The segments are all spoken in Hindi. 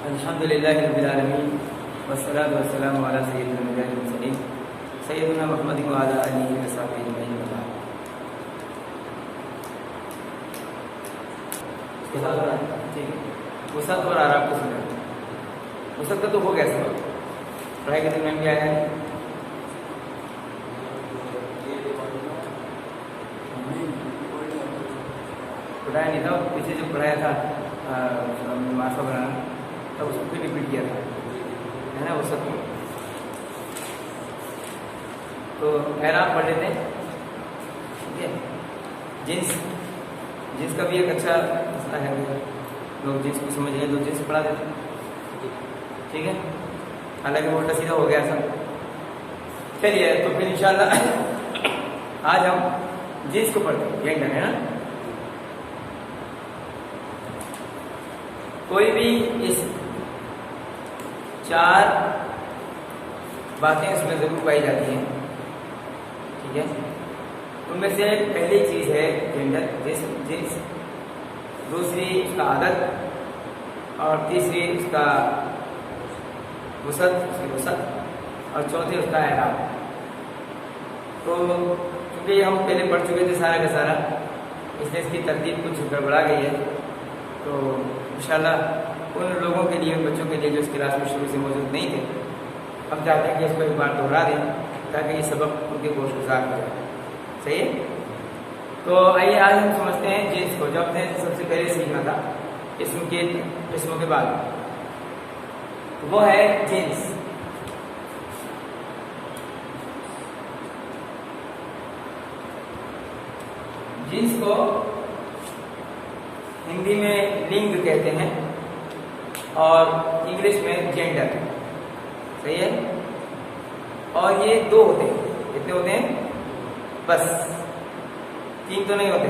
अल्हम्दुलिल्लाहि रब्बिल आलमीन वस्सलातु वस्सलामु अला सय्यिदिल मुरसलीन सय्यिदिना मुहम्मदिन व अला आलिहि व सहबिहि अजमईन। ठीक है, वसत और आराम को सुना। वसत का तो हो गया सब, पढ़ाई के दिन में क्या है, पढ़ाया नहीं था, पीछे जो पढ़ाया था माशा बनाना तब उसको फिर रिपीट किया था, है ना। वसत को तो एराब पढ़ लेते हैं, ठीक है। जिन्स का भी एक अच्छा मसला है, लोग जिन्स को समझ गए तो जिन्स पढ़ा देते हैं, ठीक है। हालांकि वो उल्टा सीधा हो गया सब। चलिए तो फिर इंशाल्लाह आज हम जिन्स को पढ़ते हैं, जेंडर, है ना। कोई भी इस चार बातें इसमें जरूर पाई जाती हैं, ठीक है। उनमें से पहली चीज है जेंडर, जिन्स, दूसरी उसका आदत, और तीसरी उसका वसत, और चौथी उसका एराब। तो क्योंकि हम पहले पढ़ चुके थे सारा का सारा, इसलिए इसकी तरतीब कुछ गड़बड़ा गई है। तो इंशाल्लाह उन लोगों के लिए, बच्चों के लिए जो इस क्लास में शुरू से मौजूद नहीं थे, हम चाहते हैं कि इसको एक बार दोहरा दें ताकि ये सबक उनके गोशगुजार हो जाए। सही है। तो आइए आज हम समझते हैं जिन्स को, जो हमने सबसे पहले सीखना था इसम के किस्मों के बाद, वो है जिन्स। जिन्स को हिंदी में लिंग कहते हैं और इंग्लिश में जेंडर, सही है। और ये दो होते हैं, कितने होते हैं, बस, तीन तो नहीं होते,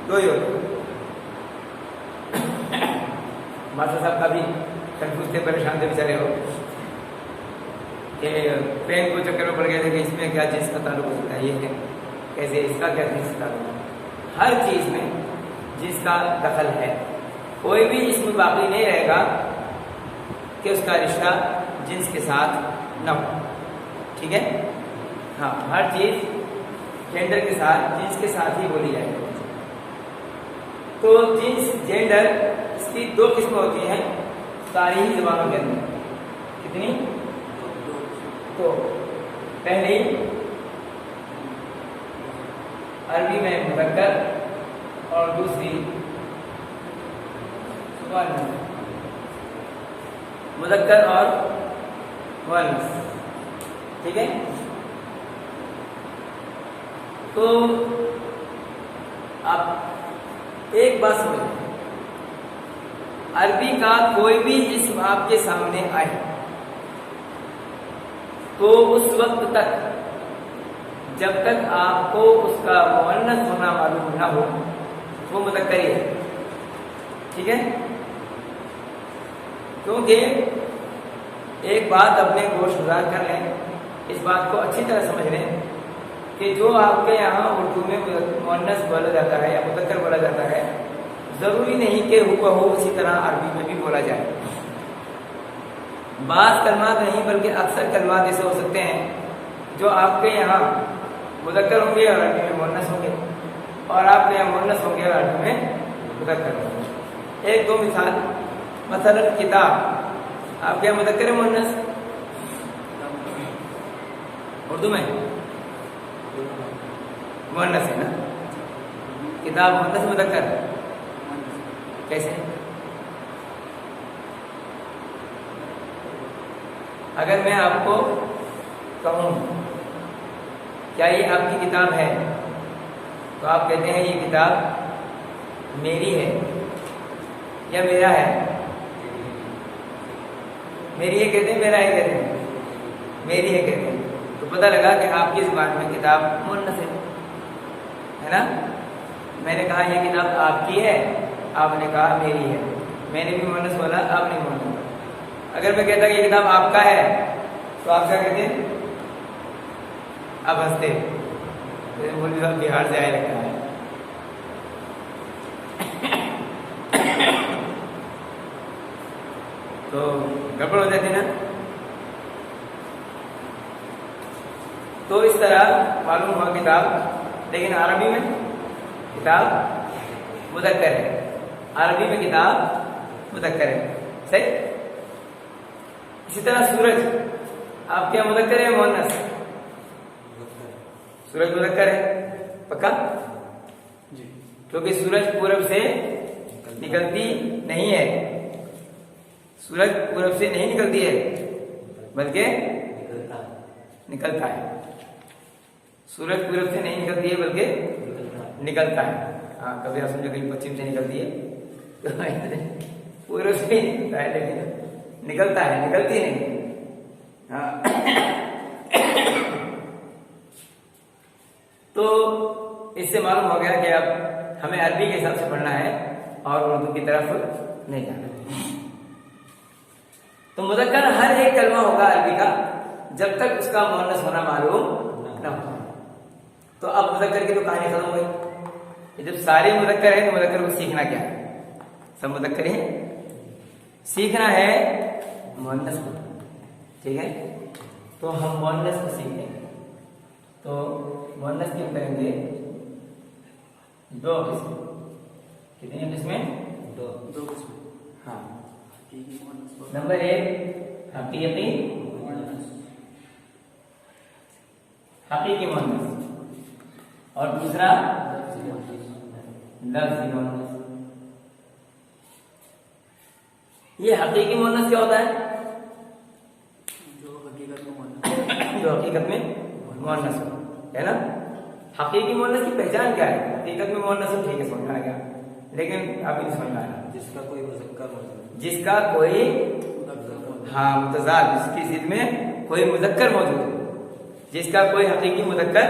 दो ही होते। मास्टर साहब का भी कंफ्यूज थे, परेशान थे बेचारे हो कि पेन को चक्कर में पड़ गए थे कि इसमें क्या चीज का ताल्लुक हो सकता है, ये है कैसे, इसका क्या चीज का ताल्लुक है। हर चीज में जिसका दखल है, कोई भी इसमें बाकी नहीं रहेगा कि उसका रिश्ता जिन्स के साथ न हो, ठीक है। हाँ, हर चीज जेंडर के साथ, जिन्स के साथ ही बोली जाएगी। तो जिन्स, जेंडर, इसकी दो किस्में होती हैं सारी ही जबानों के अंदर। कितनी? तो पहली अरबी में मुज़क्कर और दूसरी मुज़क्कर और मुअन्नस, ठीक है। तो आप एक बात समझें, अरबी का कोई भी इस्म आपके सामने आए तो उस वक्त तक, जब तक आपको उसका मुअन्नस होना मालूम ना हो, वो मुज़क्कर ही है, ठीक है। क्योंकि एक बात अपने गोशगुजार कर लें, इस बात को अच्छी तरह समझ लें कि जो आपके यहाँ उर्दू में मुअन्नस बोला जाता है या मुज़क्कर बोला जाता है, जरूरी नहीं कि हुबहू उसी तरह अरबी में भी बोला जाए। बाज़ कलमात नहीं बल्कि अक्सर कलमात ऐसे हो सकते हैं जो आपके यहाँ मुज़क्कर होंगे और अरबी में मुअन्नस होंगे, और आपके यहाँ मुअन्नस होंगे और अरबी में मुज़क्कर होंगे। एक दो मिसाल, मसलन किताब, आपके यहाँ मुज़क्कर है मुअन्नस, उर्दू में मुअन्नस है ना, किताब मुअन्नस मुज़क्कर कैसे? अगर मैं आपको कहूँ क्या ये आपकी किताब है, तो आप कहते हैं ये किताब मेरी है या मेरा है? मेरी है कहते हैं, मेरा है कहते हैं, मेरी है कहते हैं। तो पता लगा कि आपकी ज़ुबान में किताब मुअन्नस है ना। मैंने कहा ये किताब आपकी है, आपने कहा मेरी है, मैंने भी मुअन्नस बोला, आपने मुअन्नस बोला। अगर मैं कहता ये किताब आपका है तो आप क्या कहते हैं? आप हंसते, मौलवी साहब बिहार से आए लगता है। तो गड़बड़ हो जाती ना। तो इस तरह मालूम हुआ किताब, लेकिन अरबी में किताब मुज़क्कर है, अरबी में किताब मुज़क्कर है, सही। इसी तरह सूरज आप क्या मुज़क्कर है मुअन्नस? सूरज मुज़क्कर है, पक्का जी, क्योंकि सूरज पूरब से निकलती नहीं है, सूरज पूरब से नहीं निकलती है बल्कि निकलता है। सूरज पूरब से नहीं निकलती है बल्कि निकलता है। हाँ, कभी आप समझो कहीं पश्चिम से निकलती है तो पूरब से ही निकलता है, लेकिन निकलता है, निकलती नहीं। हाँ तो इससे मालूम हो गया कि अब हमें अरबी के हिसाब से पढ़ना है और उर्दू की तरफ नहीं जाना। तो मुज़क्कर हर एक कलमा होगा अरबी का जब तक उसका मुअन्नस होना मालूम न हो। तो अब मुज़क्कर की तो कहानी खत्म हो गई। जब सारे मुज़क्कर है तो मुज़क्कर को सीखना क्या है? सब मुज़क्कर है, सीखना है मुअन्नस को, ठीक है। तो हम मुअन्नस को सीखेंगे। तो मुअन्नस की हम करेंगे दो किस्म, कितनी किस्में? दो किस्में। हाँ, नंबर 1 हकीकी मुअन्नस और दूसरा लफ्ज़ी मुअन्नस। ये हकीकी मुअन्नस क्या होता है? जो हकीकत में मुअन्नस हो, है ना। हकीकी मुअन्नस की पहचान क्या है? हकीकत में मुअन्नस हो, ठीक है, समझ आ गया, लेकिन अभी नहीं समझ में आया। जिसका कोई मुज़क्कर मौजूद, जिसका कोई हाँ मुतज़ाद, जिसकी ज़िद में कोई मुज़क्कर मौजूद हो, जिसका कोई हकीकी मुज़क्कर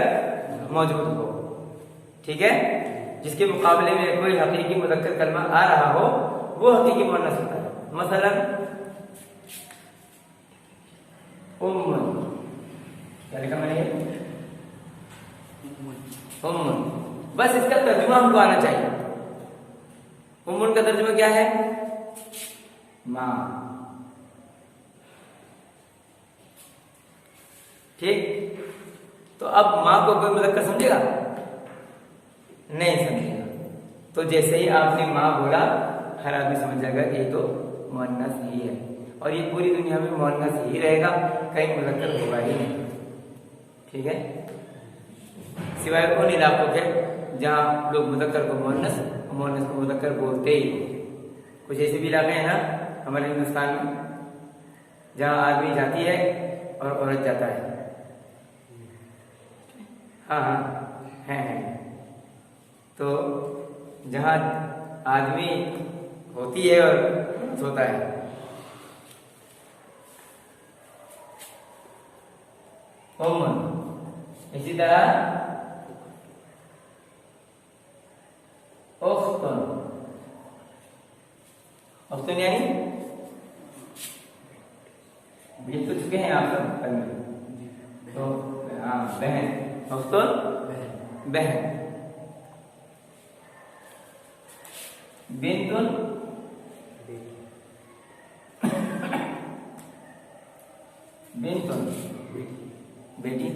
मौजूद हो, ठीक है। जिसके मुकाबले में कोई हकीकी मुज़क्कर कलमा आ रहा हो, वो हकीकी मुअन्नस होता है। मसलन उम्मुन, क्या लिखा मैंने? उम्मुन। बस इसका तर्जुमा हमको आना चाहिए। उम्मुन का तर्जुमा क्या है? माँ, ठीक। तो अब माँ को कोई मुज़क्कर समझेगा? नहीं समझेगा। तो जैसे ही आपने माँ बोला, हर आदमी समझ जाएगा कि ये तो मुअन्नस ही है, और ये पूरी दुनिया में मुअन्नस ही रहेगा, कहीं मुज़क्कर होगा ही नहीं, ठीक है। सिवाय उन इलाकों के जहाँ लोग मुज़क्कर को मुअन्नस, मुअन्नस को मुज़क्कर बोलते ही। कुछ ऐसे भी इलाके हैं ना हमारे हिंदुस्तान में जहाँ आदमी जाती है और औरत जाता है। हाँ हाँ हैं। तो जहाँ आदमी होती है और औरत होता है, इसी तरह उख्तुन यानी बीत तो चुके हैं आप सब पहले, तो हाँ बहन, उख्तुन बहन, बिन्तुन बिन्तुन बेटी,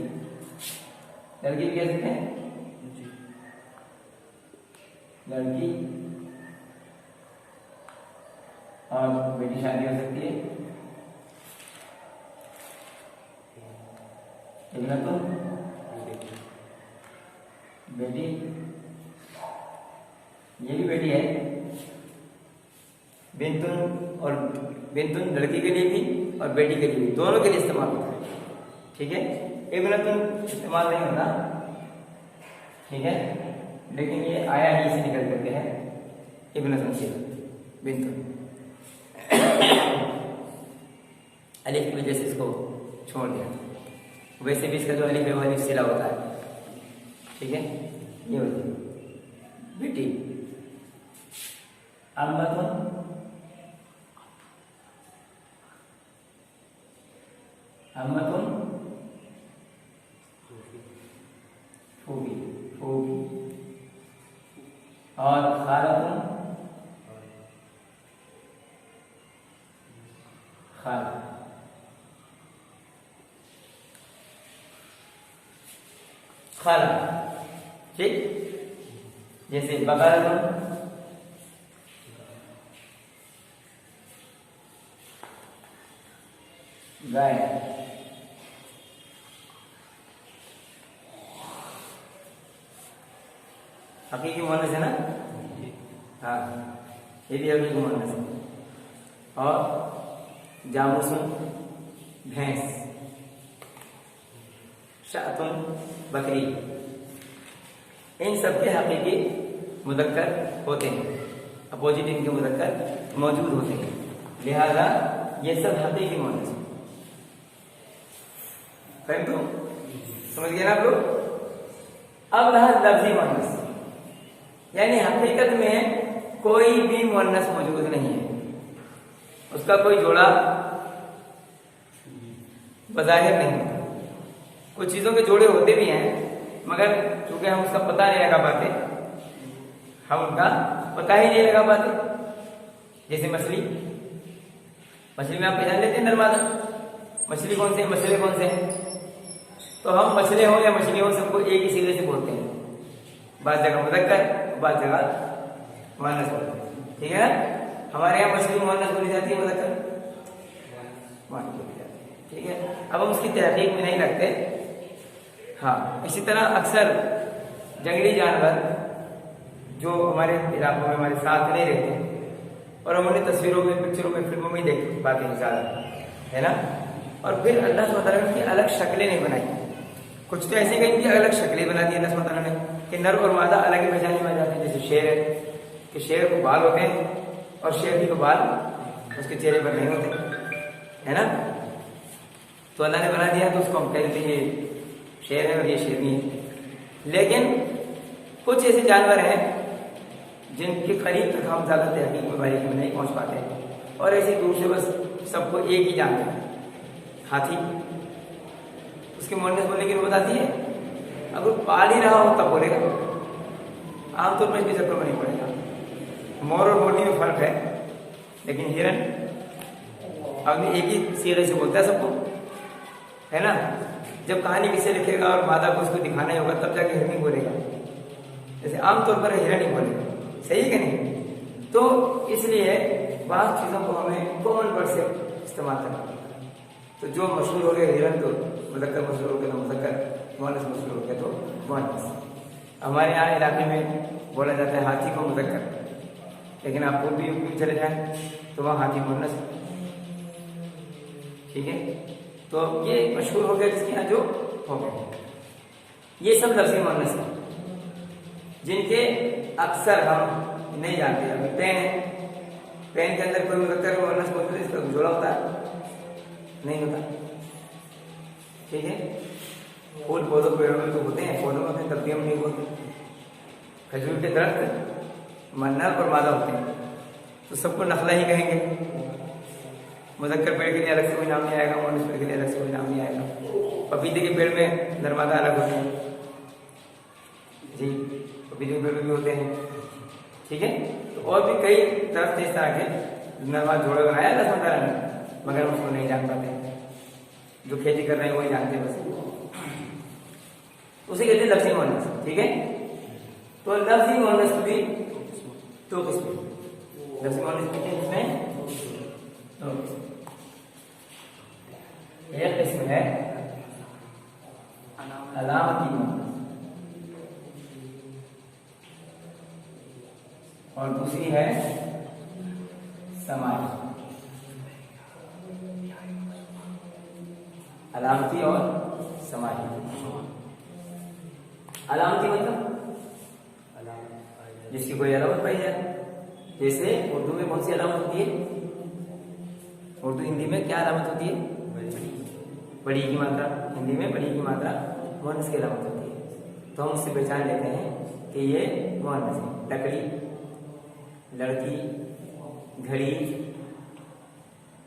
लड़की भी कह सकते हैं, लड़की, और बेटी शादी हो सकती है। इब्नतुन बेटी, ये भी बेटी है। बिन्तुन और बिन्तुन लड़की के लिए भी और बेटी के लिए भी, दोनों के लिए इस्तेमाल होता है, ठीक है। इब्नतुन इस्तेमाल नहीं होता, ठीक है, लेकिन ये आया ही से निकल करके है इब्नतुन से बिन्तुन। अलिफ की वजह से इसको छोड़ दिया, वैसे भी इसका जो अलिफ है वो अलिफ सिला होता है, ठीक है। ये होती है बेटी। अम्मतुन, अम्मतुन फूफी, फूफी, और खालतुन, खाला, खाला, ठीक। जैसे बकरा, गाय, हकीकी मुअन्नस है ना, हाँ ये भी हकीकी मुअन्नस है। और जामुसुन भैंस, शातुन बकरी, इन सबके हकीकी मुदक्कर होते हैं, अपोजिट इनके मुदक्कर मौजूद होते हैं, लिहाजा ये सब हकीकी मुअन्नस है। परंतु समझ गए ना आप लोग। अब रहा लफ्जी मुअन्नस, यानी हकीकत में कोई भी मुअन्नस मौजूद नहीं है, उसका कोई जोड़ा बज़ाहिर नहीं होता। कुछ चीजों के जोड़े होते भी हैं, मगर चूंकि हम उसका पता नहीं लगा पाते, हम उनका पता ही नहीं लगा पाते। जैसे मछली, मछली में आप पहचान लेते हैं नरमादा, मछली कौन से है, मछले कौन से हैं। तो हम मछले हो या मछली हो सबको एक ही सिरे से बोलते हैं, बाद जगह मुदक्कर, बाद जगह मुअन्नस बोलते हैं, ठीक है ना। हमारे यहाँ मछली मुअन्नस बोली जाती है, मुदक्कर मुअन्नस बोली जाती है, ठीक है। अब हम उसकी तहकीक में नहीं रखते। हाँ, इसी तरह अक्सर जंगली जानवर जो हमारे इलाकों में हमारे साथ नहीं रहते और हम उन्हें तस्वीरों में, पिक्चरों में, फिल्मों में देख पाते हैं ज़्यादा, है ना। और फिर अल्लाह सुब्हानहू व तआला की अलग शक्लें नहीं बनाई, कुछ तो ऐसी कहीं की अलग शक्लें बना दी अल्लाह सुब्हानहू व तआला ने कि नर और मादा अलग ही पहचाने में जाते हैं। जैसे शेर है कि शेर को बाल होते हैं और शेर की को बाल उसके चेहरे पर नहीं होते, है ना। तो अल्लाह ने बना दिया तो उसको हम कहते हैं ये शेर है और ये शेरनी है। लेकिन कुछ ऐसे जानवर हैं जिनके करीब तक हम ज्यादा तहकीक में बारीकी में नहीं पहुंच पाते हैं, और ऐसे दूर से बस सबको एक ही जानते हैं। हाथी, उसके मुअन्नस बोलने की नौबत आती है, अगर पाल ही रहा हो तब बोलेगा, आमतौर पर इसके चक्कर में नहीं पड़ेगा। मोर और मोरनी में फर्क है, लेकिन हिरन आदमी एक ही सीरे से बोलता है सबको, है ना। जब कहानी किसे लिखेगा और मादा को उसको दिखाना ही होगा तब जाके हिरन ही बोलेगा, जैसे आमतौर पर हिरन ही बोलेगा, सही है कि नहीं। तो इसलिए बात चीजों को हमें कॉमन वर्ड से इस्तेमाल करना होगा। तो जो मशहूर हो गया हिरन तो मुदक्कर, मशहूर हो गया तो मुदक्कर, मुअन्नस मशहूर हो गया तो मुअन्नस। हमारे यहाँ इलाके में बोला जाता है हाथी को मुदक्कर, लेकिन आप पूर्वी यूपी में चले जाएं तो वहाँ हाथी मुअन्नस है, ठीक है। तो ये मशहूर हो गया जिसके यहाँ जो हो गया। ये सब लफ्ज़ी मुअन्नस है जिनके अक्सर हम नहीं जानते। अभी पेन है, पेन के अंदर कोई मुदक्कर मुअन्नस बोलते हैं, इसका जोड़ा होता है नहीं होता, ठीक है। फूल पौधों पेड़ों में तो होते हैं, पौधों में तब भी हम नहीं बोलते। खजूर के दरख्त नर और मादा होते हैं तो सबको नखला ही कहेंगे। मुदक्कर पेड़ के लिए अलग से कोई नाम नहीं आएगा, मुअन्नस पेड़ के लिए अलग से कोई नाम नहीं आएगा। पपीते के पेड़ में नर मादा अलग होते हैं जी, पपीते के पेड़ में भी होते हैं, ठीक है। तो और भी कई दरख्त इस तरह के नर मादा जोड़े बनाया अल्लाह सुब्हानहू व तआला ने, मगर उसको नहीं जान पाते। जो खेती कर रहे हैं वही जानते हैं बस, उसे कहते हैं लफ्ज़ी मुअन्नस, ठीक है। तो लफ्ज़ी मुअन्नस भी दो किस्म, लफ्ज़ी मुअन्नस कितने किस्में, दो किस्म। एक किस्म है अलामती मुअन्नस और दूसरी है समाई। अलामती और समाई। अलामती मतलब जिसकी कोई अलामत पाई जाए। जैसे उर्दू में कौन सी अलामत होती है, उर्दू हिंदी में क्या अलामत होती है, बड़ी की मात्रा। हिंदी में बड़ी की मात्रा मुअन्नस की अलामत होती है। तो हम उससे पहचान लेते हैं कि ये मुअन्नस है। लकड़ी, लड़की, घड़ी,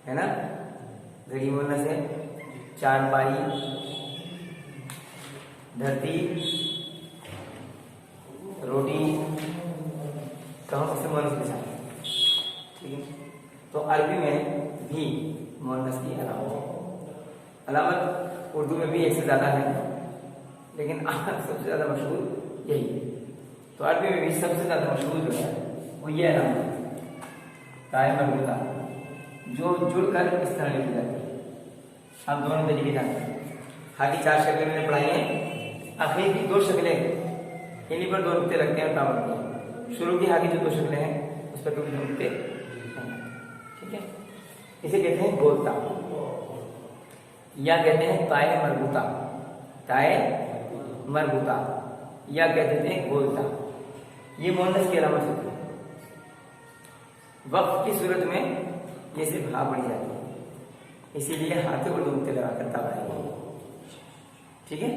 है ना, घड़ी मुअन्नस है। चारपाई, धरती, रोटी, तो हम उससे मुअन्नस पहचान, ठीक है। तो अरबी में भी मुअन्नस की अलामत। अलामत उर्दू में भी एक से ज़्यादा है, लेकिन सबसे ज़्यादा मशहूर यही है। तो अरबी में भी सबसे ज़्यादा मशहूर जो है वो ये अलामत ताए मरबूता, जो जुड़कर इस तरह लिखी जाती है। हम दोनों तरीके जानते हैं। हा की 4 शक्लें मैंने पढ़ाई हैं, आखिर की 2 शक्लें इन्हीं पर 2 नुक्ते लगते हैं और काम होते हैं। शुरू की हा की जो 2 शक्लें हैं उस पर कभी 2 नुक्ते नहीं, ठीक है। इसे कहते हैं गोलता, या कहते हैं ताए मरबूता, ताए मरबूता, या कहते हैं गोलता। ये मुअन्नस की अलामत होती है। वक्त की सूरत में ये सिर्फ हा पड़ी जाती है, इसीलिए हाथे को 2 नुक्ते लगाकर ता बनाएंगे, ठीक है।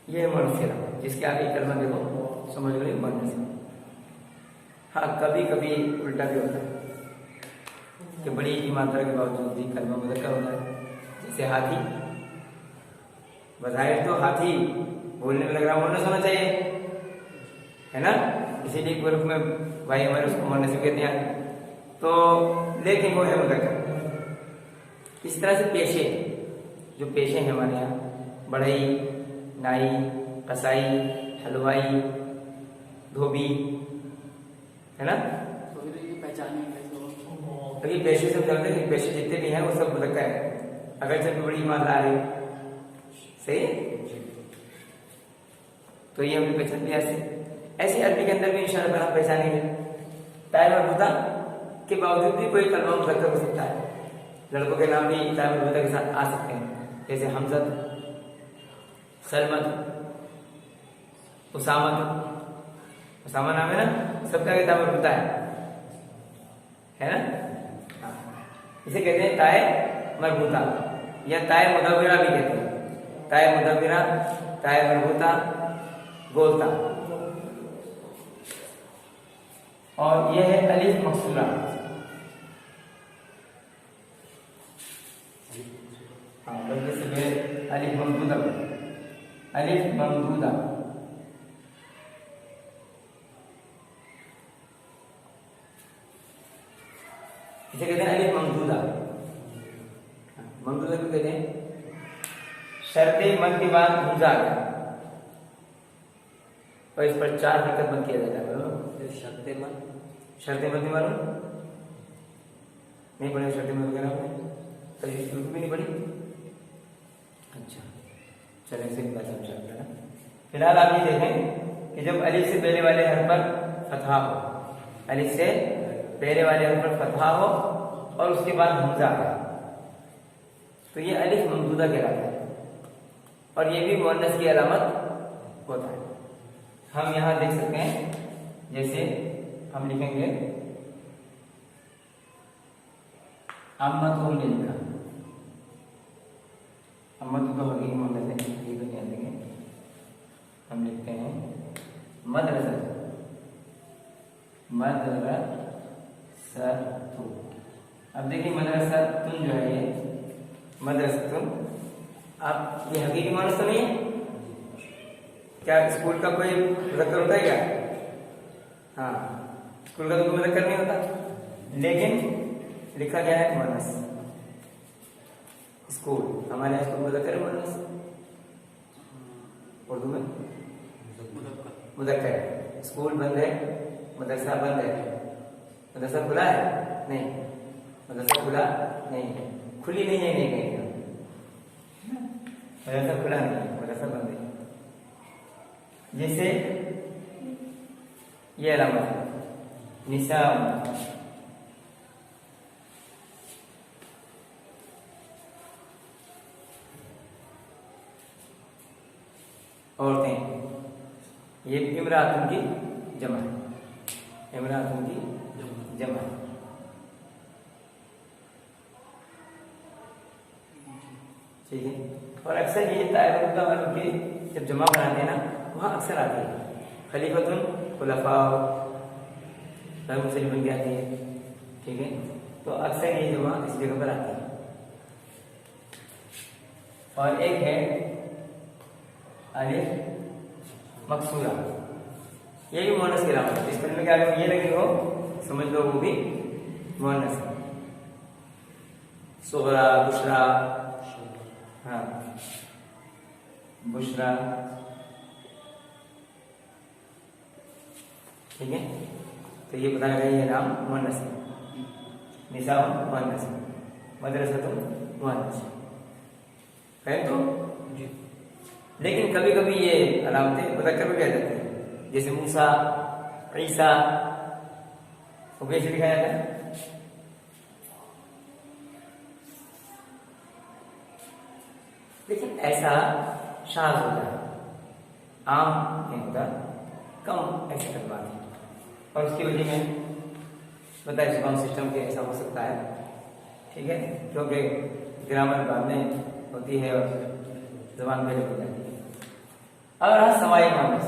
ये है मुअन्नस की अलामत, जिसके आगे कलमा देखो समझ लो ये मुअन्नस है। हाँ, कभी कभी उल्टा भी होता है कि बड़ी की मात्रा के बावजूद भी कलमा मुज़क्कर होता है। जैसे हाथी, बज़ाहिर तो हाथी बोलने में लग रहा मुअन्नस होना चाहिए, है ना, इसीलिए ग्रुप में भाई हमारे उसको मुअन्नस कहते हैं, तो लेकिन वो है मुज़क्कर। इस तरह से पेशे, जो पेशे हैं हमारे यहाँ, बढ़ई, नाई, कसाई, हलवाई, धोबी, है ना, तो ये पेशे से समझते हैं। पेशे जितने भी हैं वो सब मुज़क्कर है, अगर जब बड़ी मात्रा आ रही, सही है। तो ये हमने पहचान लिया। ऐसे अरबी के अंदर भी इंशाअल्लाह हम पहचानेंगे। ताए मरबूता के बावजूद भी कोई कलमा मुज़क्कर हो सकता है। लड़कों के नाम भी ताए मरबूता के साथ आ सकते हैं, जैसे हमजद, सलमत, उसामत। उसामा नाम है ना, सबका ताए मरबूता है ना। इसे कहते हैं ताए मरबूता, या ताए मुदव्विरा भी कहते हैं। ताए मुदव्विरा, ताए मरबूता, गोलता। और यह है अलिफ मकसूरा। हाँ, बल्कि से अलिफ ममदूदा, अलिफ ममदूदा। इसे कहते हैं अलिफ ममदूदा। ममदूदा क्यों कहते हैं? शर्ते मद के बाद हमजा आ गया और इस पर 4 हरकत बंद किया जाता है। शर्ते मद, शर्ते मद नहीं मालूम? नहीं पढ़े शर्ते मद वगैरह में? तो ये शुरू भी नहीं पढ़ी? अच्छा, चलें से बात समझा। फिलहाल आप ये देखें कि जब अलिफ से पहले वाले हर्फ पर फतहा हो, अलिफ से पहले वाले हर्फ पर फतहा हो और उसके बाद हमजा है, तो ये अलिफ ममदूदा कहलाता है और ये भी मुअन्नस की अलामत होता है। हम यहां देख सकते हैं, जैसे हम लिखेंगे अम्मत, हमने लिखा अम्मत तो हकीकी मुअन्नस है, ये तो ध्यान देंगे। हम लिखते हैं मदरसा, मदरसतु। अब देखिए मदरसतुन जो है ये मदरसतुन, अब ये हकीकी मुअन्नस तो नहीं है क्या? स्कूल का कोई मुज़क्कर होता है क्या? हाँ, स्कूल का तो कोई मुज़क्कर नहीं होता, लेकिन लिखा गया है मुअन्नस। स्कूल, हमारे यहाँ स्कूल मुज़क्कर है, मुअन्नस उर्दू में मुज़क्कर है। स्कूल बंद है, मदरसा बंद है। मदरसा खुला है? नहीं, मदरसा खुला नहीं, खुली नहीं है, नहीं कहेंगे। मदरसा खुला नहीं, मदरसा बंद है। जैसे ये अलामत है निसाम, औरतें, ये इमरातुन की जमा है, इमरातुन की जमा है। ठीक है, और अक्सर ये ताइबा वालों के जब जमा बनाते हैं ना, वहाँ अक्सर आती है खलीफतुन, खुलफा, मुसलिम बन के आती है। ठीक है, तो अक्सर ये जमा इस जगह पर आती है। और एक है अलिफ मकसूरा, ये भी मुअन्नस की अलामत है। इस कलमे के आगे ये लगी हो, समझ लो वो भी मुअन्नस है। सुहरा, बुशरा, हाँ बुशरा, ठीक है। तो ये पता लगा ये नाम मुअन्नस है। निसाउन मुअन्नस है, मदरसतुन मुअन्नस है तो। लेकिन कभी कभी ये अलामतें मुज़क्कर में भी आ जाती है, जैसे मूसा, ईसा को कैसे लिखा जाता है? लेकिन ऐसा शाज़ होता है, आम नहीं होता, कम ऐसे करवा है। और उसकी वजह में बताया जुबान सिस्टम के ऐसा हो सकता है, ठीक है, क्योंकि ग्रामर बाद में होती है और जुबान पहले हो जाती है। अब रहा समाई मुअन्नस।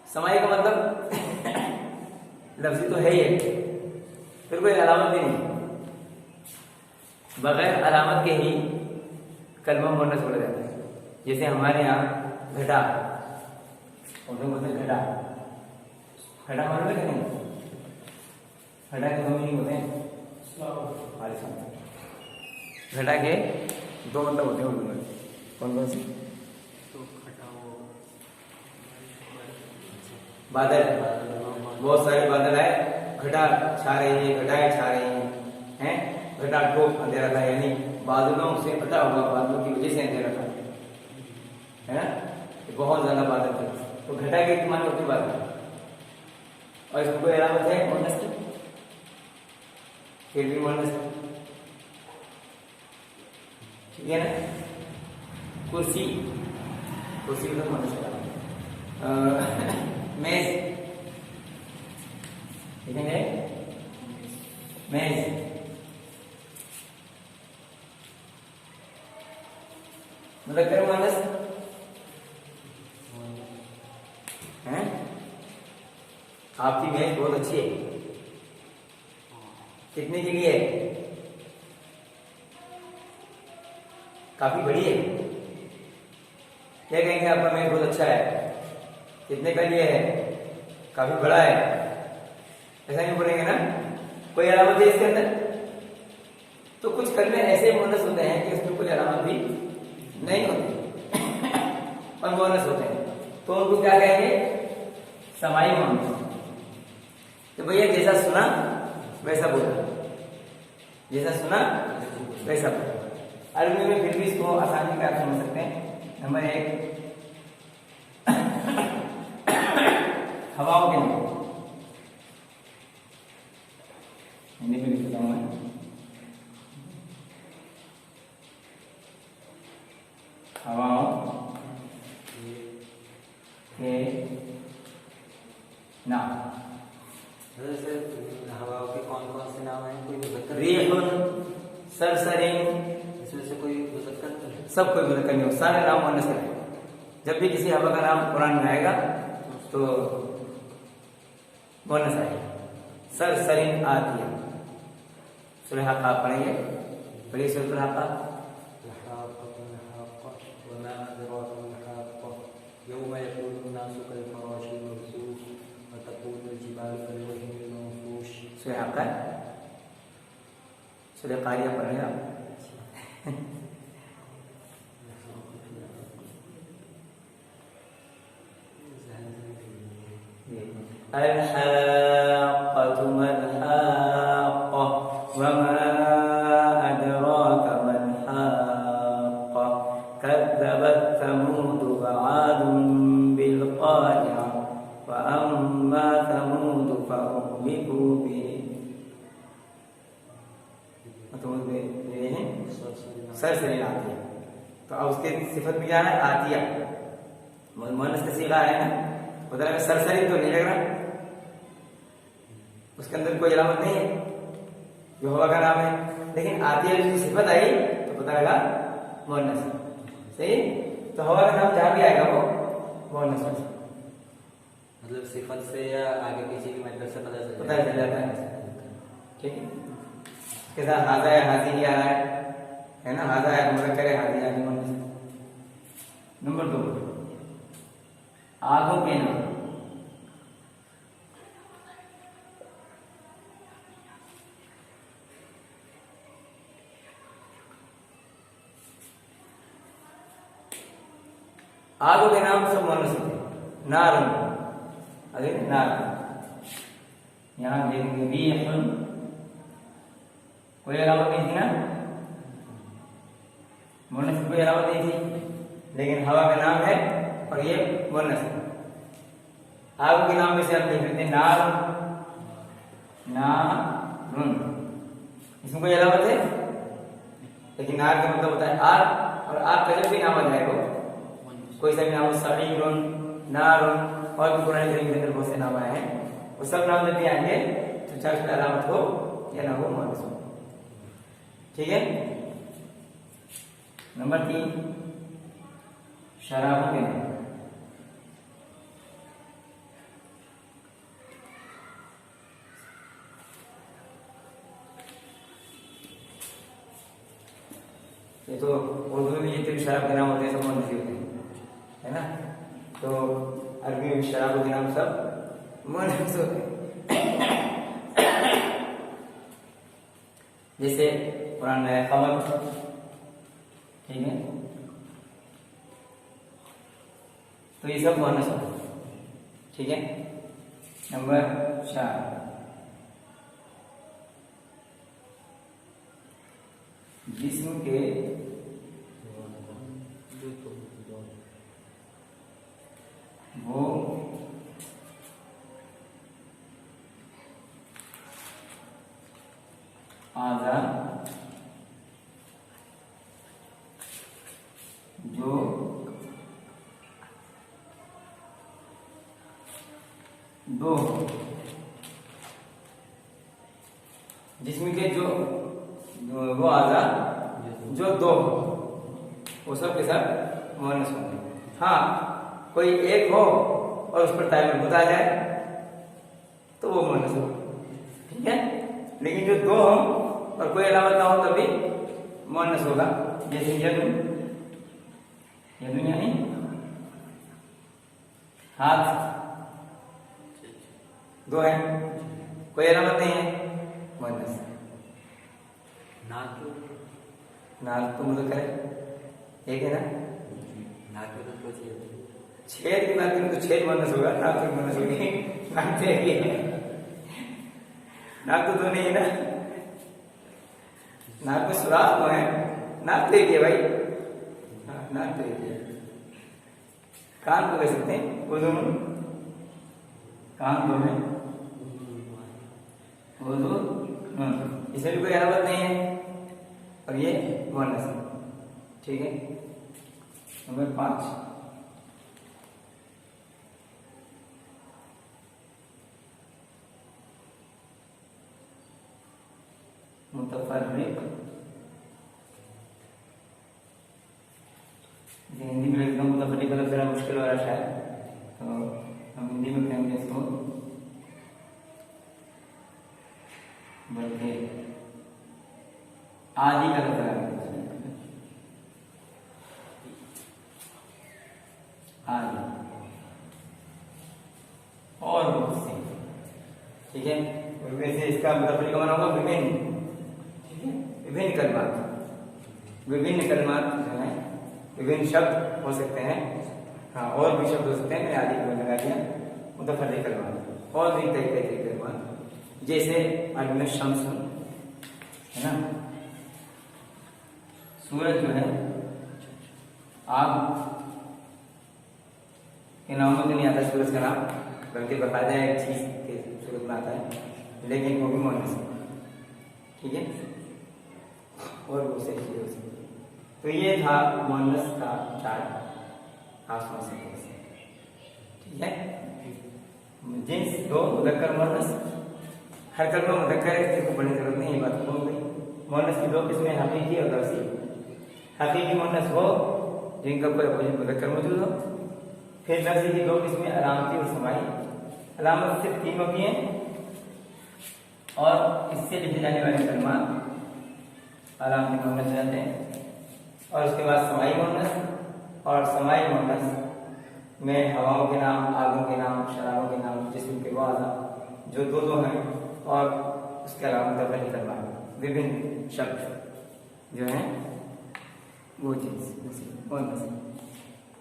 समाई का मतलब लफ्ज़ी तो है ही है, फिर कोई अलामत भी नहीं, बगैर अलामत के ही कलमा मुअन्नस बोला जाता है। जैसे हमारे यहाँ घटा, उर्दू में बोलते हैं घटा, घटा मालूम है कि नहीं? घटा के दो मीनिंग होते हैं, घटा के दो मतलब होते हैं उर्दू में, कौन कौन सी? बादल, बहुत सारे बादल आए, घटा छा रही है, घटाएं छा रही हैं, घटा टोप अंधेरा था, यानी बादलों से पता होगा, बादलों की वजह से अंधेरा था, है ना, बहुत ज्यादा बादल थे, तो घटा के इस्तेमाल होती बात है। और इसको कोई अलामत है मुअन्नस की? फिर भी मुअन्नस है, ठीक है ना। कुर्सी, कुर्सी तो मुअन्नस है। मेज, ठीक है, मेज, मुज़क्कर मुअन्नस हैं? आपकी मेज बहुत अच्छी है, कितने की लिए है? काफी बड़ी है, क्या कहेंगे? आपका मेज बहुत अच्छा है, कितने का लिए है? काफी बड़ा है, ऐसा नहीं बोलेंगे ना। कोई अलामत है इसके अंदर? तो कुछ कलमे ऐसे मुअन्नस होते हैं कि उसमें कोई अलामत भी नहीं होती और मुअन्नस होते हैं, तो उनको क्या कहेंगे? समाई मुअन्नस। तो भैया जैसा सुना वैसा बोला, जैसा सुना वैसा बोला। अरबी में फिर भी इसको आसानी से आप समझ सकते हैं। नंबर 1, हवाओं के नाम, हिंदी में लिखता हूं मैं, हवाओं के नाम। जैसे हवाओं के कौन कौन से नाम हैं? कोई मुज़क्कर? रिहुन, सरसरिन, इसमें से कोई मुज़क्कर? सब कोई मुज़क्कर नहीं हो, सारे नाम मुअन्नस है। जब भी किसी हवा का नाम कुरान में आएगा तो मुअन्नस आएगा। सरसरिन आती है, सूरह हाक़ा पढ़ेंगे, पढ़िए सूरह हाक़ा। यौम यकूनु नासु कल-फ़राशिल मबसूस व तकूनुल जिबालु कल-वहिल मनफूश। सूरह हाक़ा, सूरह कारिया पढ़ेंगे आप। अल-हाक़्क़तु मल-हाक़्क़ा वमा अदराका मल-हाक़्क़ा कज़्ज़बत समूद वआदुन बिल-क़ारिअह व अम्मा समूद फ़अहलिकू सरसरिन आती है। तो अब उसके सिफत में क्या है? आतिया, मुअन्नस का सीगा है ना, उधर में सरसरिन तो नहीं लग रहा, उसके अंदर कोई अलामत नहीं है, जो हवा का नाम है, लेकिन आतिया की सिफत आई तो पता लगा मुअन्नस, सही। तो हवा का नाम जहां भी आएगा वो मुअन्नस है, मतलब सिफत से या आगे पीछे की मेथड से पता चल जाता है, ठीक है। इसके साथ हाजा या हाजी भी आ रहा है ना, हाजा या मुज़क्कर है, हाजी आदि मुअन्नस। नंबर 2, आंखों के नाम। आगों के नाम सब मोनस होते हैं। नारुन, अरे नार, यहाँ देखेंगे रीहुन, कोई अलामत नहीं थी ना, मोनस की कोई अलामत नहीं थी, लेकिन हवा का नाम है और ये मोनस है। आगों के नाम में से आप देख लेते हैं नार, नारुन, इसमें कोई अलामत है, लेकिन नार का मतलब होता है आग, और आग का जब भी नाम आ जाएगा, कोई सा भी नाम हो, सरीरुन, नारुन, और भी पुराने जमाने के अंदर बहुत से नाम आए हैं, वो सब नाम जब भी आएंगे तो चाहे उसका अलामत हो या ना हो, मोनस हो। ठीक है। नंबर 3, शराबों के नाम। ये तो उर्दू में भी जितने भी शराब के नाम होते हैं सब मोनस होते हैं, है ना। तो अरबी में भी शराबों के नाम सब मोनस होते हैं। जैसे कुरान में खमर, ठीक है, तो ये सब मोनस होते हैं। ठीक है। नंबर 4, जिस्म के वो आज़ा जो दो, जिस्म के जो वो आज़ा जो दो, वो सब के सब मोनस होंगे। हाँ, कोई एक हो और उस पर तायम्मुल बता जाए तो वो मोनस हो, ठीक है। लेकिन जो दो हो और कोई अलामत ना हो तभी मोनस होगा। जैसे यदुन, यदुन यानी हाथ, दो है, कोई अलामत नहीं है, मोनस। नाक, नाक तो मुझे करे एक है ना, नाक में तो छेद की बात करें तो छेद मोनस होगा, नाक तो मोनस होगी। नाक तो एक ही है, नाक तो दो नहीं है ना, नाक में सुराख तो है, नाक तो एक है भाई। हाँ, नाक तो एक है। कान को कह सकते हैं उर्दू में, कान दो है, उर्दू इसमें भी कोई अलामत नहीं है और ये मोनस है। ठीक है। नंबर 5, मुतफर्रिक। हिंदी में लिखना मुतफर्रिक मतलब जरा मुश्किल वाला शायद, तो हम हिंदी में कहेंगे इसको बल्कि आदि का लफ्ज़ आदि और बहुत से। ठीक है। वैसे इसका मुतफर्रिक का माना होगा विभिन्न, ठीक है, विभिन्न कलमात, विभिन्न कलमात जो है विभिन्न शब्द हो सकते हैं। हाँ, और भी शब्द हो सकते हैं, मैंने आदि को लगा दिया मुतफर्रिक कलमात, और भी कई कलमात, जैसे अल्लाह शम्स है ना, सूरज जो है, आग के नामों में नहीं आता सूरज का नाम, बल्कि बकायदा एक चीज के सूरत में आता है, लेकिन वो भी मोनस है। ठीक है। और वो से चीजें हो सकती है। तो ये था मोनस का 4 आसमान से। ठीक है। जिन्स 2 मुज़क्कर मोनस, हर कलमा मुज़क्कर है, इसको पढ़ने की जरूरत नहीं, ये बात हो गई। मोनस की 2 किस्में, हकीकी और लफ्ज़ी। हकीकी मोनस हो जिनका कोई अपोजिट मुज़क्कर मौजूद हो। फिर लफ्ज़ी की 2 किस्में, अलामती और समाई। अलामत सिर्फ 3 होती हैं और इससे लिखे जाने वाले कलमात अलामती मोनस जाते हैं। और उसके बाद समाई मोनस, और समाई मोनस में हवाओं के नाम, आगों के नाम, शराबों के नाम, जिस्म के वो आज़ा जो 2 हैं, और उसके अलावा मुतफर्रिक कलमात, विभिन्न शब्द जो हैं वो चीज मोनस।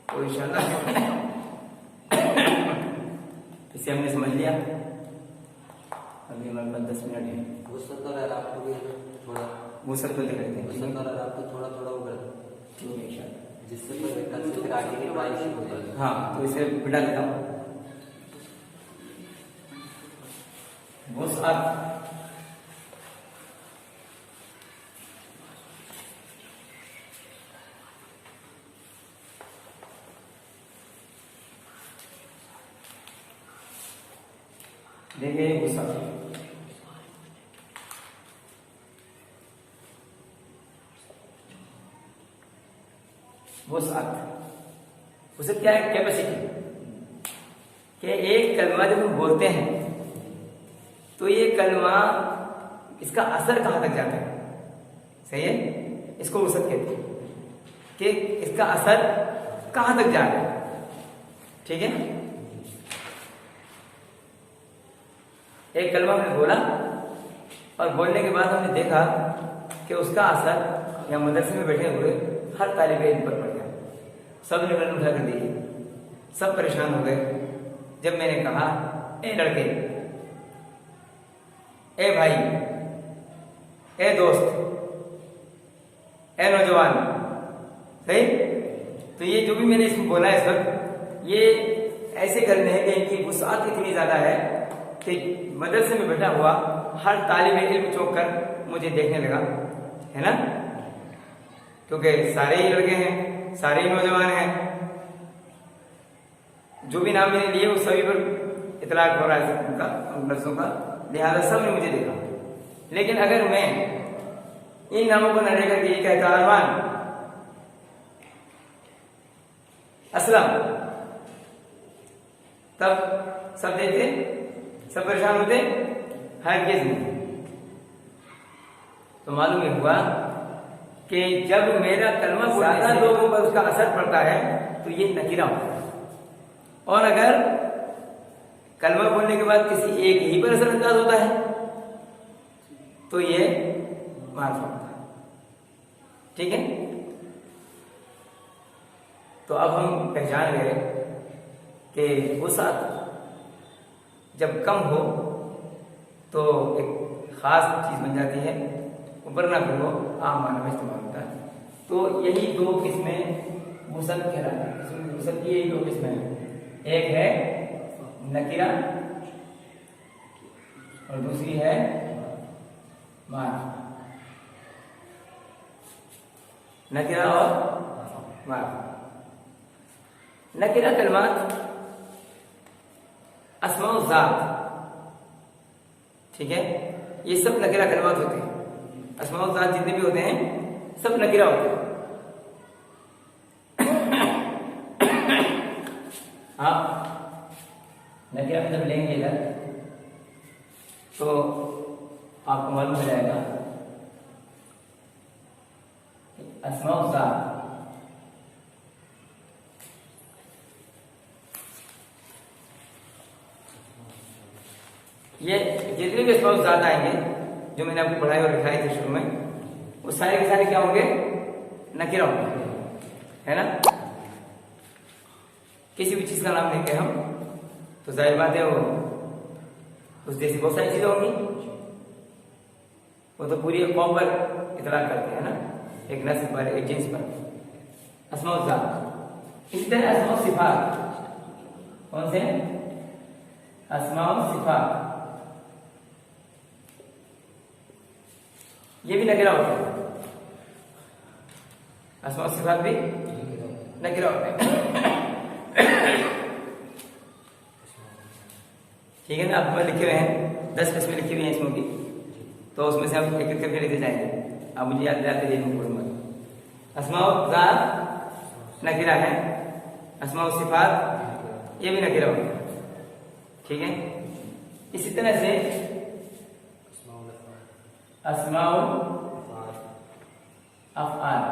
तो इंशाल्लाह इसे हमने समझ लिया। अभी हमारे पास 10 मिनट है। वसत और आपको भी थोड़ा वो सब तो देख लेते हैं। वसत और आपको थोड़ा थोड़ा वो कर ठीक है इंशाल्लाह। जिससे फिर आगे की पढ़ाई शुरू हो जाएगी। हाँ तो इसे बिठा देता हूँ। वसअत देखिए वसअत उसे क्या है कैपेसिटी कि एक कलमा जब हम बोलते हैं तो ये कलमा इसका असर कहां तक जाता है। सही है, इसको वसअत कहते हैं कि इसका असर कहां तक जा रहा है। ठीक है, एक कलमा हमने बोला और बोलने के बाद हमने देखा कि उसका असर या मदरसे में बैठे हुए हर तालिब इल्म पर पड़ गया। सब ने कलम उठा कर दी, सब परेशान हो गए जब मैंने कहा ए लड़के, ए भाई, ए दोस्त, ए नौजवान। सही, तो ये जो भी मैंने इसमें बोला है इस वक्त, ये ऐसे करने हैं कि इनकी वुसअत इतनी ज्यादा है कि मदरसे में बैठा हुआ हर तालिब इल्म चौंक कर मुझे देखने लगा, है ना, क्योंकि सारे ही लड़के हैं, सारे ही नौजवान हैं, जो भी नाम मैंने लिए उस सभी पर इतलाक हो रहा है उनका, उन लफ्जों का, लिहाजा सब ने मुझे देखा। लेकिन अगर मैं इन नामों को न लेकर के ये कहता अरमान, असलम, तब सब देखते, सब परेशान होते, हरगिज़ नहीं। तो मालूम ये हुआ कि जब मेरा कलमा ज्यादा लोगों पर उसका असर पड़ता है तो ये नकीरा होता है, और अगर कलमा बोलने के बाद किसी एक ही पर असर अंदाज होता है तो ये मार्फ होता है। ठीक है, तो अब हम पहचान गए कि वुसअत जब कम हो तो एक खास चीज बन जाती है, वरना फिर वो आम मानव में इस्तेमाल होता है। तो यही दो किस्में वुसअत कहलाती हैं। वुसअत की यही दो किस्में हैं, एक है नकीरा और दूसरी है मार्फ। नकीरा और मार्फ। नकीरा कलमात अस्माउ ज़ात, ठीक है, ये सब नकीरा कलमात होते हैं। अस्माउ ज़ात जितने भी होते हैं सब नकीरा होते हैं। आप नकीरा जब लेंगे इधर तो आपको मालूम हो जाएगा अस्माउ ज़ात ये जितने भी अस्माउ ज़ात आएंगे जो मैंने आपको पढ़ाई और लिखाई थे शुरू में, वो सारे के सारे क्या होंगे, नकीरा होंगे, है ना। किसी भी चीज का नाम लेंगे हम तो जाहिर बात है वो उस जैसी बहुत सारी चीजें होंगी, वो तो पूरी एक कौम पर इतलाक करते हैं ना, एक नस्ल पर, एक जिन्स पर। अस्माउ ज़ात, इसी तरह अस्माउ सिफात, कौन से, अस्माउ सिफात, ये भी नकीरा होते हैं। अस्माउ सिफात भी नकीरा होते हैं। ठीक है ना, आप लिखे हुए हैं 10 किस्में लिखी हुई हैं इसमें की, तो उसमें से हम एक एक करके लिखते जाएंगे। आप मुझे याद दिलाते रहिए, बोलूंगा। अस्माउ ज़ात नकीरा है, अस्माउ सिफात ये भी नकीरा होते हैं। ठीक है, इसी तरह से अस्माउ अफ़आल,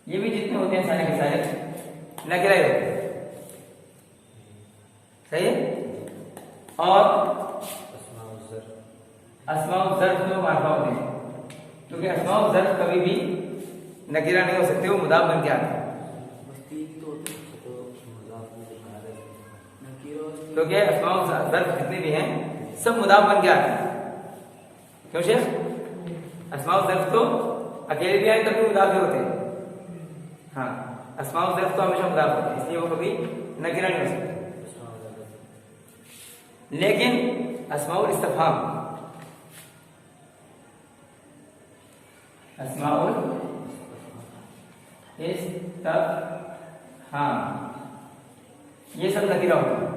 ये भी जितने होते हैं सारे के सारे नकीरा होते हैं। सही है, और अस्माउ ज़र्फ़ तो मार्फा होते हैं, क्योंकि अस्माउ ज़र्फ़ कभी भी नकीरा नहीं होते। अस्माउ ज़र्फ़, अस्माउ ज़र्फ़, अस्माउ सिफ़ात, ये भी नकीरा होते हैं। ठीक है, इसी तरह से अस्माउ सिफ़ात, अस्माउ ज़र्फ़ कभी भी नकीरा नहीं हो सकते, वो मुदाफ बन के आते हैं। क्योंकि अस्माउ ज़र्फ जितने भी हैं सब मुदाफ बन के आते हैं। क्यों शेख? अस्माउ ज़र्फ तो अकेले भी आए तब भी मुदाफ ही होते हैं। हाँ, अस्माउ ज़र्फ तो हमेशा मुदाफ होते हैं, इसलिए वो कभी नकीरा नहीं हो सकते। लेकिन अस्माउल इस्तिफ़हाम, अस्माउल इस्तिफ़हाम ये सब नकीरा होते हैं।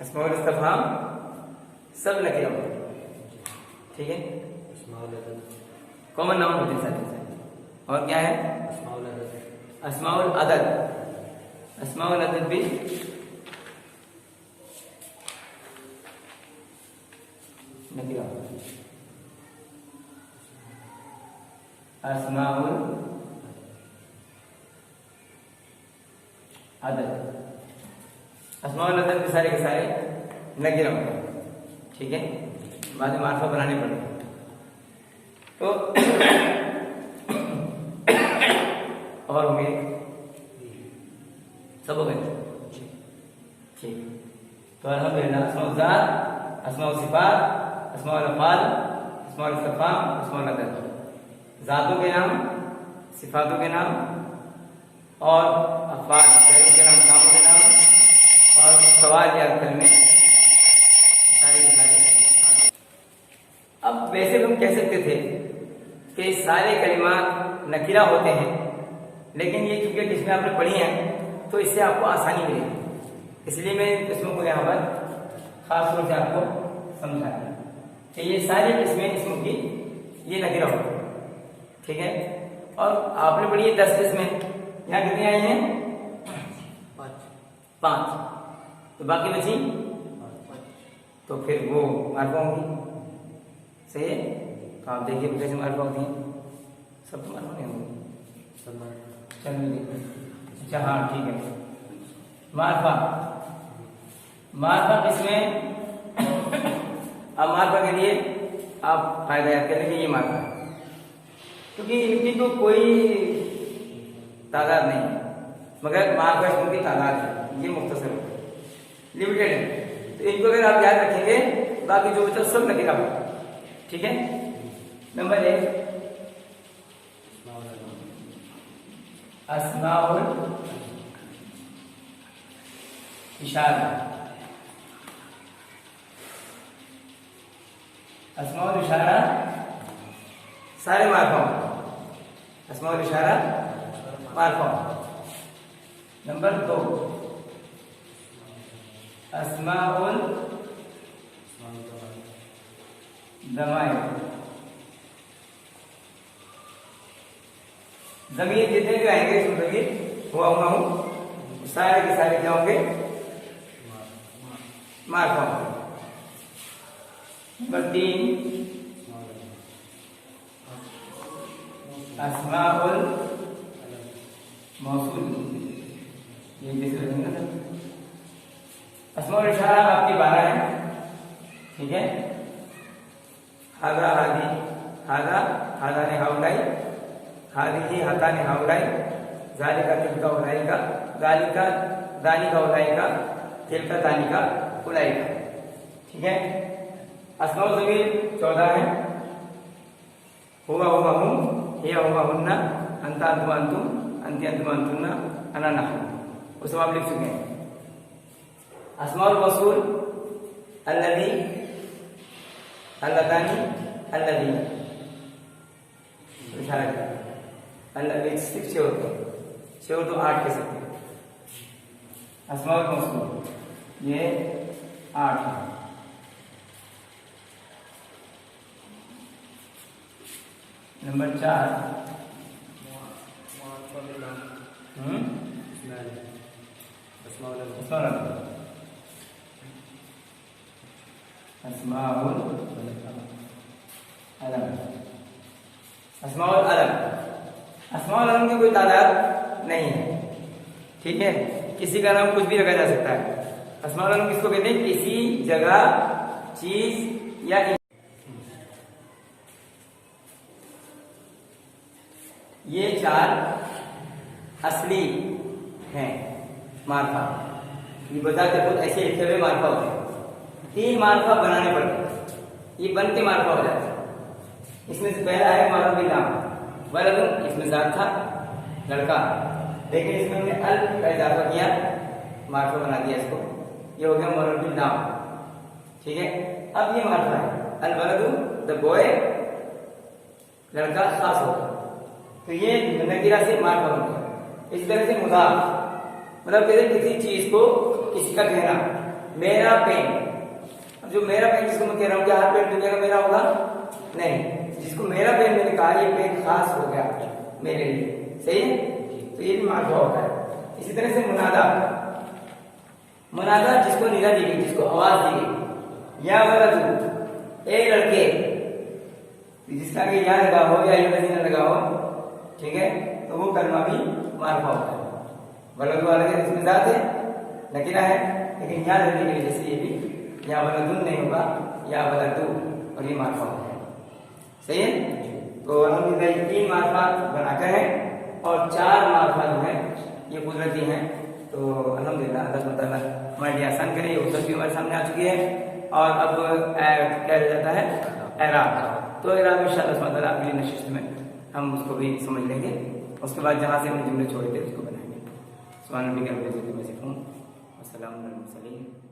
अस्माउल इस्तिफ़हाम सब नकीरा होते हैं, ठीक है। कॉमन नाउन होते हैं सारे। और क्या है? अस्माउल अदद, अस्माउल अदद भी नकीरा होते हैं। अस्माउल अदद, अस्माउल अदद भी सारे के सारे नकीरा होते हैं, ठीक है। बाद में मार्फा बनाने पड़ेंगे। तो और हो गए, सब हो गए, ठीक। तो अल्हम्दुलिल्लाह अस्माउल ज़ात, अस्माउल सिफ़ात, अस्माउल अफ़आल, अस्माउल इस्तिफ़हाम, अस्माउल अदद, ज़ातों के नाम, सिफ़ातों के नाम और अफ़आल फ़ेलों के नाम, कामों के नाम और सवाल या कलमे सारे। अब वैसे हम कह सकते थे कि सारे कलिमात नकीरा होते हैं, लेकिन ये चूंकि किस्में आपने पढ़ी हैं तो इससे आपको आसानी मिलेगी, इसलिए मैं इसमें को यहाँ पर खास तौर से आपको समझाया कि ये सारी किस्में इसमें की ये नकीरा होती है, ठीक है। और आपने पढ़ी है 10 किस्में, यहाँ कितनी आई हैं? 5। तो बाकी बची तो फिर वो मार्फा होंगी, सही है। तो आप देखिए कैसे मार्फा होती हैं, सब तो मार्फा नहीं होंगी। चलिए, अच्छा हाँ ठीक है। मार्फा, मार्फा किसमें? अब मार्फा के लिए आप फायदा याद करें कि ये मार्फा, क्योंकि इनकी तो कोई तादाद नहीं है, मगर मार्फा इनकी तादाद है, ये मुख्तसर है, लिमिटेड है। तो इनको अगर आप याद रखेंगे बाकी जो बचा सब नकीरा होगा, ठीक है। नंबर 1 अस्माउल इशारा, अस्माउल इशारा सारे मार्फा, अस्माउल इशारा मार्फा। नंबर 2 अस्माउल ज़माइर, ज़मीर जितने भी आएंगे इसमें ज़मीर हुआ सारे के सारे क्या होंगे? मार्फा। नंबर 3 अस्माउल मौसूल, ये जैसे रखेंगे ना, अस्माउल इशारा आपकी 12 है, ठीक है। हादा हादी, हादा हादा ने हाउलाई, हादी ही हाथा ने हाउलाई, जालिका तिलका उलाइका, गालिका दालिका उलाइका, तिलका तालिका उलाइका, ठीक है। अस्माउल ज़मीर 14 है, हुआ हुआ हुम, हिया हुआ हुन्ना, अंता अंतुम अंतुम, अंति अंतुम अंतुन्ना, अना नहनु, वो सब आप लिख चुके हैं। अस्माउल मौसूल अल्लज़ी, अल्लतानी, अल्लज़ी, इशारा किया, अल्लज़ी 6 होते हैं, 6 तो 8 कह सकते हैं। अस्माउल मौसूल ये 8 है। नंबर 4 अस्माउल अलम, अस्माउल अलम, अस्माउल अलम की कोई तादाद नहीं है, ठीक है। किसी का नाम कुछ भी रखा जा सकता है। अस्माउल अलम किसको कहते हैं? किसी जगह, चीज या ये 4 असली हैं मार्फा। ये बताते खुद ऐसे लिखे हुए मार्फा होते हैं। 3 मार्फा बनाने पड़ते हैं, ये बनते मार्फा हो जाते हैं। इसमें से पहला है मारुफ बिल नाम वलद, इसमें जात था लड़का, लेकिन इसमें हमने अल का इजाफा किया, मार्फा बना दिया इसको, ये हो गया मारुफ बिल नाम। ठीक है, अब ये मार्फा है अल वलदु द बॉय, लड़का खास होगा, तो ये नकीरा से मार्फा बन गया। इस तरह से मुदाफ मतलब कहते किसी चीज को किसी का कहना, मेरा पेन, अब जो मेरा पेन जिसको मैं कह रहा हूँ, क्या हर पेन दुनिया का मेरा होगा? नहीं, जिसको मेरा पेन मैंने कहा ये पेन खास हो गया मेरे लिए, सही है, तो ये भी मार्फा होता है। इसी तरह से मुनादा, मुनादा जिसको निदा दी गई, जिसको आवाज दी गई, या वलदु ए लड़के, जिसका कि या लगा हो या ये नहीं लगा हो, ठीक है, तो वो कलमा भी मार्फा होता है। वलद वाले इसमें जात है, नकीरा है, लेकिन यहाँ लगने की वजह से ये भी या वलदुन नहीं होगा, या वलदु, और ये मार्फा होता है। सही है, तो अल्हम्दुलिल्लाह 3 मार्फा बनाकर है और 4 मार्फा जो है ये कुदरती हैं। तो अल्हम्दुलिल्लाह अल्लाह ताला हमारे लिए आसान करे, ये उत्तर भी हमारे सामने आ चुकी है। और अब क्या रह जाता है? एराब। तो एराब इंशाअल्लाह ताला अगली नशिस्त में हम उसको भी समझ लेंगे। उसके बाद जहाँ से हमने जुमले छोड़े थे उसको बनाएंगे। सुभान रब्बिका रब्बिल इज्जति अम्मा यसिफून, वस्सलामुन अलल मुरसलीन।